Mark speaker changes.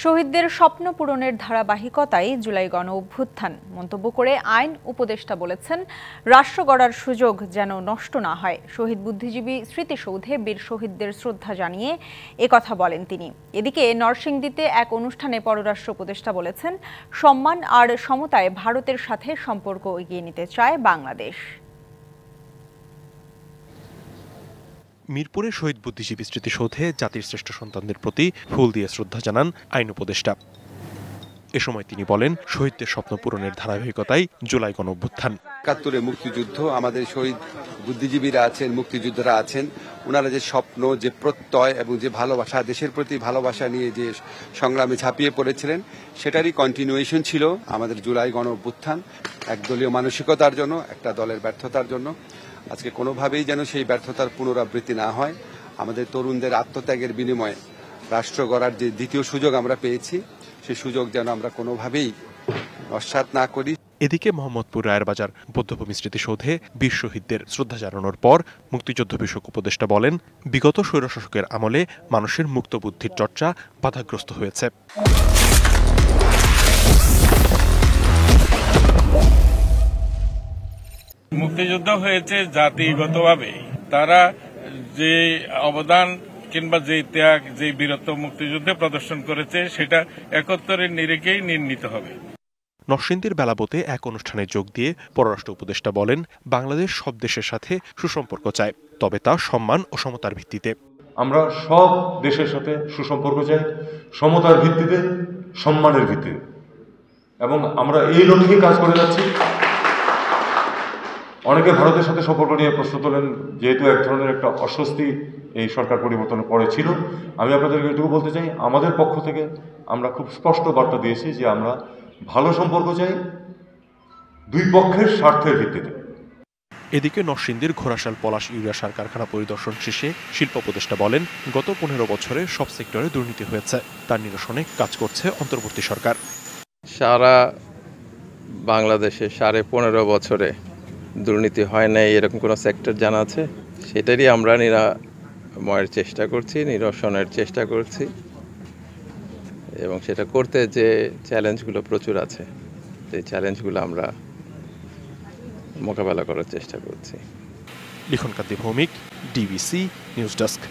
Speaker 1: শহীদদের স্বপ্ন পূরণের ধারাবাহিকতায় জুলাই গণ অভ্যুত্থান মন্তব্য করে আইন উপদেষ্টা বলেছেন, রাষ্ট্র গড়ার সুযোগ যেন নষ্ট না হয়। শহীদ বুদ্ধিজীবী স্মৃতিসৌধে বীর শহীদদের শ্রদ্ধা জানিয়ে একথা বলেন তিনি। এদিকে নরসিংদীতে এক অনুষ্ঠানে পররাষ্ট্র উপদেষ্টা বলেছেন, সম্মান আর সমতায় ভারতের সাথে সম্পর্ক এগিয়ে নিতে চায় বাংলাদেশ।
Speaker 2: মিরপুরে শহীদ বুদ্ধিজীবী স্মৃতিসৌধে জাতির শ্রেষ্ঠ সন্তানদের প্রতি ফুল দিয়ে শ্রদ্ধা জানান আইন উপদেষ্টা। এ সময় তিনি বলেন, শহীদদের স্বপ্ন পূরণের ধারাবাহিকতায় জুলাই গণ অভ্যুত্থান।
Speaker 3: ৭১ মুক্তিযুদ্ধ, আমাদের শহীদ বুদ্ধিজীবীরা আছেন, মুক্তিযোদ্ধারা আছেন, ওনারা যে স্বপ্ন, যে প্রত্যয় এবং যে ভালোবাসা, দেশের প্রতি ভালোবাসা নিয়ে যে সংগ্রামে ঝাঁপিয়ে পড়েছিলেন, সেটারই কন্টিনিউয়েশন ছিল আমাদের জুলাই গণ অভ্যুত্থান। একদলীয় মানসিকতার জন্য, একটা দলের ব্যর্থতার জন্য আজকে কোনোভাবেই যেন সেই ব্যর্থতার পুনরাবৃত্তি না হয়। আমাদের তরুণদের আত্মত্যাগের বিনিময়ে রাষ্ট্র গড়ার যে দ্বিতীয় সুযোগ আমরা পেয়েছি, সেই সুযোগ যেন আমরা কোনোভাবেই নস্যাৎ না করি।
Speaker 2: এদিকে মোহাম্মদপুর রায়েরবাজার বৌদ্ধভূমি স্মৃতিসৌধে বীর শহীদদের শ্রদ্ধা জানানোর পর মুক্তিযুদ্ধ বিষয়ক উপদেষ্টা বলেন, বিগত স্বৈরশাসকের আমলে মানুষের মুক্ত বুদ্ধির চর্চা বাধাগ্রস্ত হয়েছে।
Speaker 4: মুক্তিযুদ্ধ হয়েছে জাতিগতভাবে, তারা যে অবদান কিংবা যে ত্যাগ, যে বীরত্ব মুক্তিযুদ্ধে প্রদর্শন করেছে, সেটা ৭১-এর নিরিখেই নির্ণীত হবে।
Speaker 2: নরসিংদীর বেলাবতে এক অনুষ্ঠানে যোগ দিয়ে পররাষ্ট্র উপদেষ্টা বলেন, বাংলাদেশ সব দেশের সাথে সুসম্পর্ক চায়, তবে তা সম্মান ও সমতার ভিত্তিতে।
Speaker 5: আমরা সব দেশের সাথে সুসম্পর্ক চাই, সমতার ভিত্তিতে, সম্মানের ভিত্তিতে, এবং আমরা এই লক্ষ্যেই কাজ করে যাচ্ছি। অনেকে ভারতের সাথে সম্পর্ক নিয়ে প্রশ্ন তোলেন, যেহেতু এক ধরনের একটা অস্বস্তি এই সরকার পরিবর্তনের পরে ছিল। আমি আপনাদেরকে এটুকু বলতে চাই, আমাদের পক্ষ থেকে আমরা খুব স্পষ্ট বার্তা দিয়েছি যে আমরা ভালো সম্পর্ক চাই, দুই পক্ষের স্বার্থের ভিত্তিতে।
Speaker 2: এদিকে নরসিংদীর ঘোড়াশাল পলাশ ইউরিয়া সার কারখানা পরিদর্শন শেষে শিল্প উপদেষ্টা বলেন, গত ১৫ বছরে সব সেক্টরে দুর্নীতি হয়েছে, তার নিরসনে কাজ করছে অন্তর্বর্তী সরকার।
Speaker 6: সারা বাংলাদেশে 15.5 বছরে দুর্নীতি হয় নাই এরকম কোনো সেক্টর জানা আছে? সেটারই আমরা নিরাময়ের চেষ্টা করছি, নিরসনের চেষ্টা করছি, এবং সেটা করতে যে চ্যালেঞ্জগুলো প্রচুর আছে, সেই চ্যালেঞ্জগুলো আমরা মোকাবেলা করার চেষ্টা করছি।
Speaker 2: লিখনকান্তি ভৌমিক, ডিবিসি নিউজ ডেস্ক।